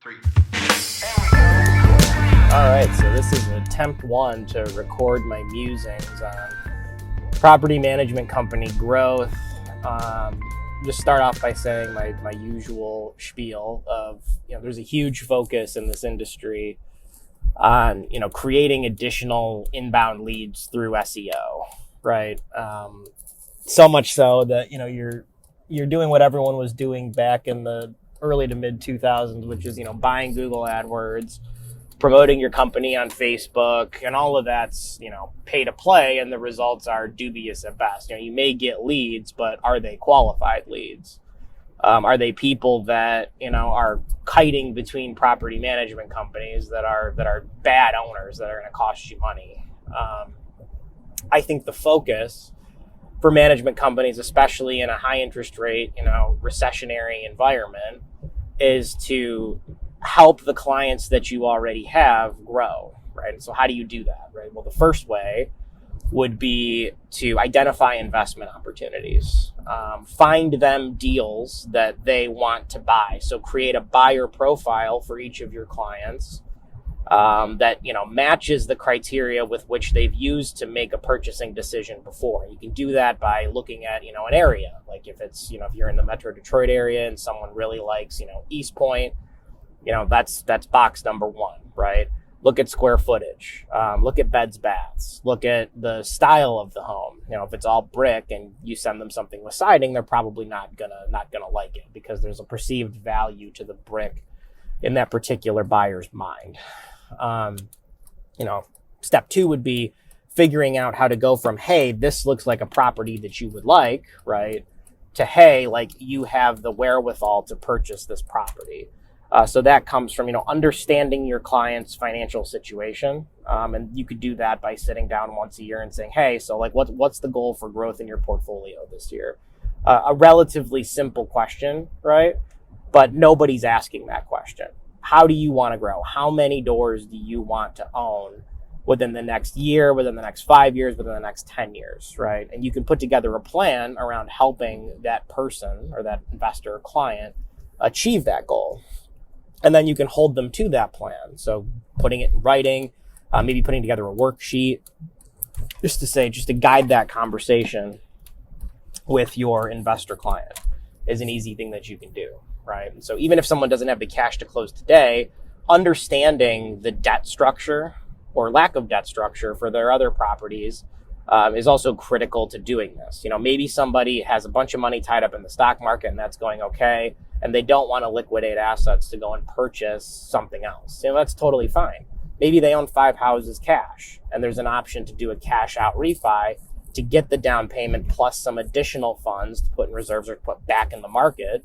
3. All right, so this is attempt 1 to record my musings on property management company growth. Just start off by saying my usual spiel of, there's a huge focus in this industry on, creating additional inbound leads through SEO, right? So much so that, you're doing what everyone was doing back in the early to mid 2000s, which is, buying Google AdWords, promoting your company on Facebook, and all of that's, pay to play, and the results are dubious at best. You may get leads, but are they qualified leads? Are they people that, are kiting between property management companies that are bad owners that are going to cost you money? I think the focus for management companies, especially in a high interest rate, recessionary environment, is to help the clients that you already have grow, right? And so how do you do that, right? Well, the first way would be to identify investment opportunities. Find them deals that they want to buy. So create a buyer profile for each of your clients that, matches the criteria with which they've used to make a purchasing decision before. You can do that by looking at, an area. Like if it's, if you're in the Metro Detroit area and someone really likes, East Point, that's box number 1, right? Look at square footage, look at beds, baths, look at the style of the home. If it's all brick and you send them something with siding, they're probably not gonna like it because there's a perceived value to the brick in that particular buyer's mind. Step 2 would be figuring out how to go from, hey, this looks like a property that you would like, right? To, hey, like you have the wherewithal to purchase this property. So that comes from, understanding your client's financial situation. And you could do that by sitting down once a year and saying, hey, so like what's the goal for growth in your portfolio this year? A relatively simple question, right? But nobody's asking that question. How do you want to grow? How many doors do you want to own within the next year, within the next 5 years, within the next 10 years, right? And you can put together a plan around helping that person or that investor or client achieve that goal. And then you can hold them to that plan. So putting it in writing, maybe putting together a worksheet, just to guide that conversation with your investor client is an easy thing that you can do, right? And so even if someone doesn't have the cash to close today, understanding the debt structure or lack of debt structure for their other properties is also critical to doing this. Maybe somebody has a bunch of money tied up in the stock market and that's going okay, and they don't want to liquidate assets to go and purchase something else. That's totally fine. Maybe they own 5 houses cash, and there's an option to do a cash out refi to get the down payment plus some additional funds to put in reserves or put back in the market,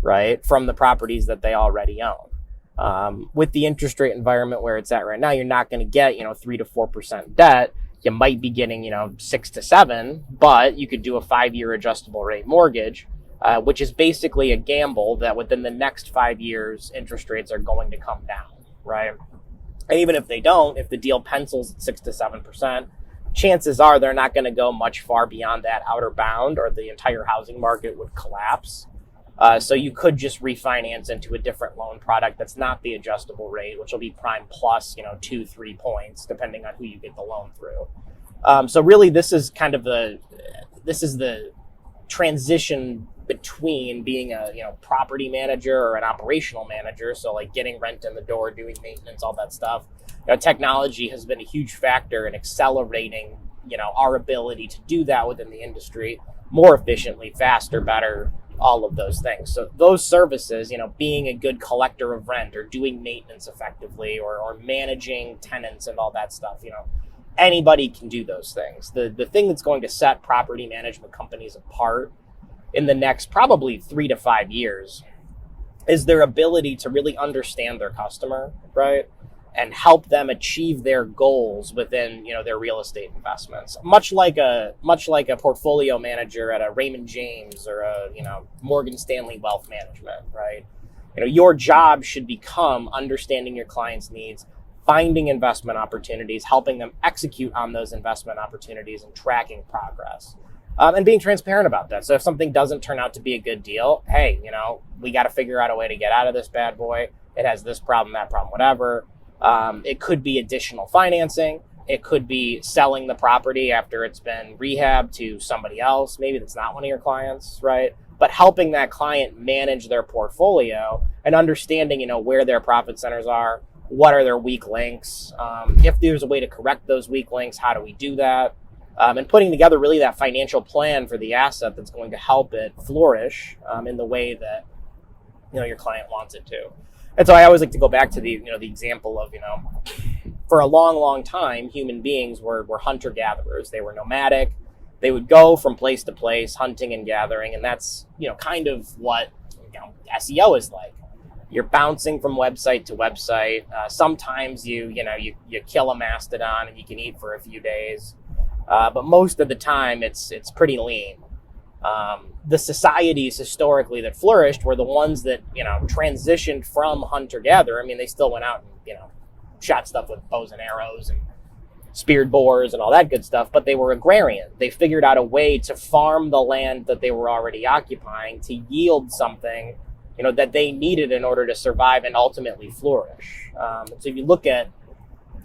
right, from the properties that they already own. With the interest rate environment where it's at right now, you're not going to get, 3 to 4% debt. You might be getting, 6 to 7, but you could do a 5-year adjustable rate mortgage, which is basically a gamble that within the next 5 years, interest rates are going to come down, right? And even if they don't, if the deal pencils at 6 to 7%, chances are they're not going to go much far beyond that outer bound, or the entire housing market would collapse. So you could just refinance into a different loan product that's not the adjustable rate, which will be prime plus, 2-3 points, depending on who you get the loan through. So really, this is the transition between being a property manager or an operational manager. So like getting rent in the door, doing maintenance, all that stuff. Technology has been a huge factor in accelerating, our ability to do that within the industry more efficiently, faster, better, all of those things. So those services, being a good collector of rent or doing maintenance effectively or managing tenants and all that stuff, anybody can do those things. The thing that's going to set property management companies apart in the next probably 3 to 5 years is their ability to really understand their customer, right? And help them achieve their goals within, their real estate investments. Much like a portfolio manager at a Raymond James or a, Morgan Stanley Wealth Management, right? Your job should become understanding your clients' needs, finding investment opportunities, helping them execute on those investment opportunities, and tracking progress. and being transparent about that. So if something doesn't turn out to be a good deal, hey, we got to figure out a way to get out of this bad boy. It has this problem, that problem, whatever. It could be additional financing. It could be selling the property after it's been rehabbed to somebody else. Maybe that's not one of your clients, right? But helping that client manage their portfolio and understanding, where their profit centers are, what are their weak links. If there's a way to correct those weak links, how do we do that? And putting together really that financial plan for the asset that's going to help it flourish in the way that, your client wants it to. And so I always like to go back to the example of, for a long, long time, human beings were hunter-gatherers. They were nomadic. They would go from place to place, hunting and gathering. And that's, kind of what SEO is like. You're bouncing from website to website. Sometimes you kill a mastodon and you can eat for a few days. But most of the time, it's pretty lean. The societies historically that flourished were the ones that, transitioned from hunter-gatherer. I mean, they still went out and, shot stuff with bows and arrows and speared boars and all that good stuff, but they were agrarian. They figured out a way to farm the land that they were already occupying to yield something, that they needed in order to survive and ultimately flourish. So if you look at,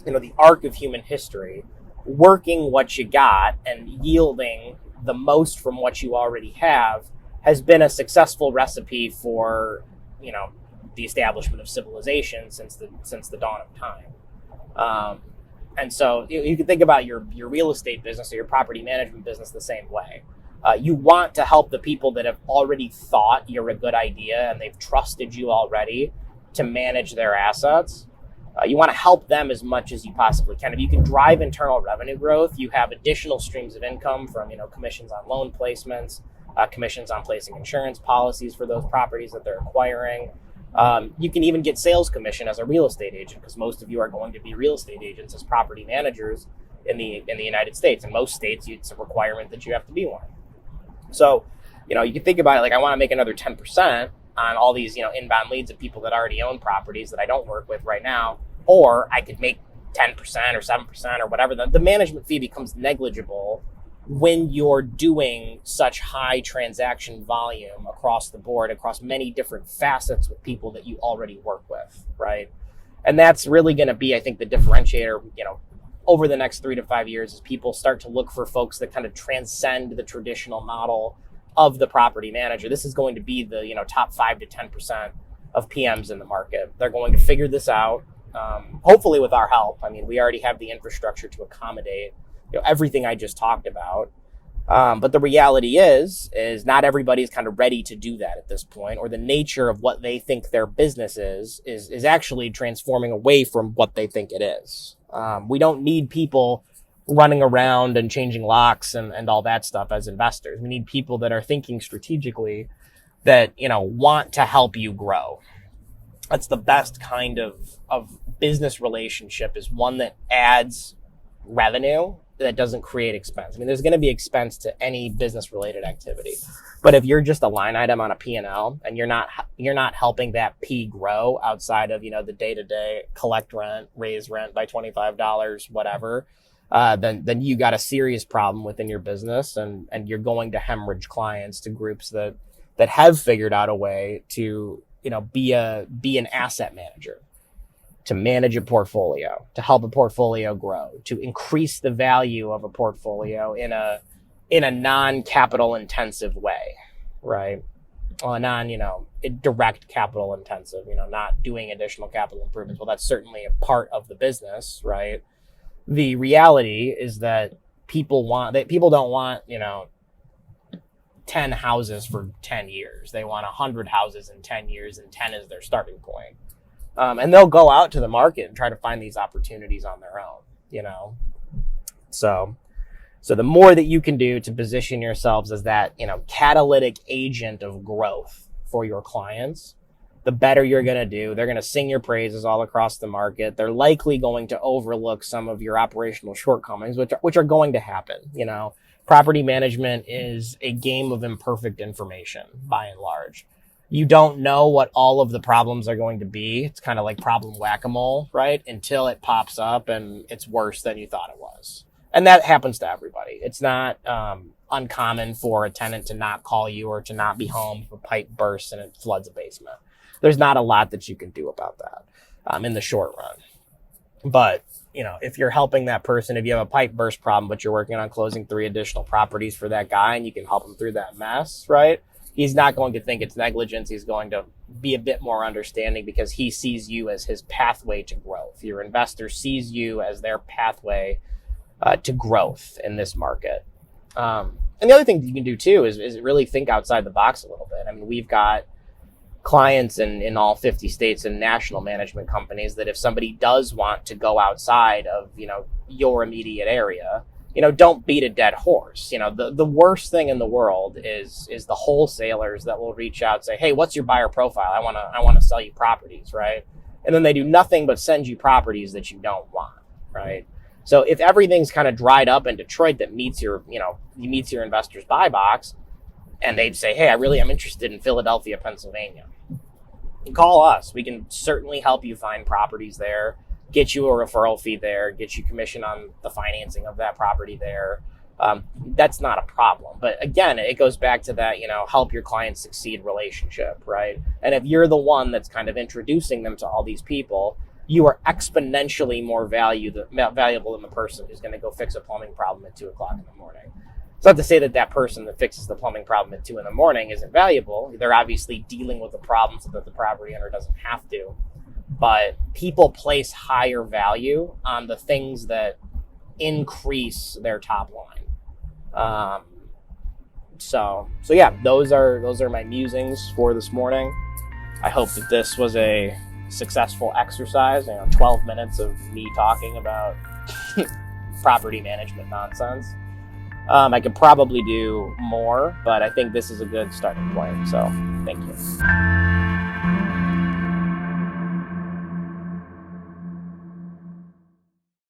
the arc of human history, working what you got and yielding the most from what you already have has been a successful recipe for, the establishment of civilization since the dawn of time. And so you can think about your real estate business or your property management business the same way. You want to help the people that have already thought you're a good idea and they've trusted you already to manage their assets. You want to help them as much as you possibly can. If you can drive internal revenue growth, you have additional streams of income from, commissions on loan placements, commissions on placing insurance policies for those properties that they're acquiring. You can even get sales commission as a real estate agent, because most of you are going to be real estate agents as property managers in the United States. In most states, it's a requirement that you have to be one. So, you can think about it like, I want to make another 10% on all these, inbound leads of people that already own properties that I don't work with right now, or I could make 10% or 7% or whatever. The management fee becomes negligible when you're doing such high transaction volume across the board, across many different facets with people that you already work with, right? And that's really going to be, I think, the differentiator, over the next 3 to 5 years, as people start to look for folks that kind of transcend the traditional model of the property manager. This is going to be the, top 5 to 10% of PMs in the market. They're going to figure this out, hopefully with our help. I mean, we already have the infrastructure to accommodate everything I just talked about. But the reality is not everybody's kind of ready to do that at this point, or the nature of what they think their business is actually transforming away from what they think it is. We don't need people running around and changing locks and all that stuff as investors. We need people that are thinking strategically, that, want to help you grow. That's the best kind of business relationship, is one that adds revenue, that doesn't create expense. I mean, there's going to be expense to any business related activity, but if you're just a line item on a P&L and you're not helping that P grow outside of, the day-to-day collect rent, raise rent by $25, whatever, then you got a serious problem within your business, and you're going to hemorrhage clients to groups that have figured out a way to, be an asset manager, to manage a portfolio, to help a portfolio grow, to increase the value of a portfolio in a non-capital intensive way, right? Well, direct capital intensive, not doing additional capital improvements. Well, that's certainly a part of the business, right? The reality is that people don't want, 10 houses for 10 years. They want 100 houses in 10 years, and 10 is their starting point. And they'll go out to the market and try to find these opportunities on their own, So the more that you can do to position yourselves as that, catalytic agent of growth for your clients, the better you're going to do. They're going to sing your praises all across the market. They're likely going to overlook some of your operational shortcomings, which are going to happen. Property management is a game of imperfect information by and large. You don't know what all of the problems are going to be. It's kind of like problem whack-a-mole, right? Until it pops up and it's worse than you thought it was. And that happens to everybody. It's not uncommon for a tenant to not call you or to not be home if a pipe bursts and it floods a basement. There's not a lot that you can do about that in the short run. But, you know, if you're helping that person, if you have a pipe burst problem, but you're working on closing 3 additional properties for that guy and you can help him through that mess, right? He's not going to think it's negligence. He's going to be a bit more understanding because he sees you as his pathway to growth. Your investor sees you as their pathway to growth in this market. And the other thing that you can do too is really think outside the box a little bit. I mean, we've got clients in all 50 states and national management companies that if somebody does want to go outside of, you know, your immediate area, you know, don't beat a dead horse. You know, the worst thing in the world is the wholesalers that will reach out and say, hey, what's your buyer profile? I want to sell you properties, right? And then they do nothing but send you properties that you don't want, right? So if everything's kind of dried up in Detroit that meets your investor's buy box, and they'd say, hey, I really am interested in Philadelphia, Pennsylvania, call us. We can certainly help you find properties there, get you a referral fee there, get you commission on the financing of that property there. That's not a problem. But again, it goes back to that, you know, help your clients succeed relationship, right? And if you're the one that's kind of introducing them to all these people, you are exponentially more valuable than the person who's going to go fix a plumbing problem at 2 o'clock in the morning. It's not to say that person that fixes the plumbing problem at 2 in the morning isn't valuable. They're obviously dealing with the problem so that the property owner doesn't have to. But people place higher value on the things that increase their top line. So yeah, those are my musings for this morning. I hope that this was a successful exercise. 12 minutes of me talking about property management nonsense. I could probably do more, but I think this is a good starting point. So thank you.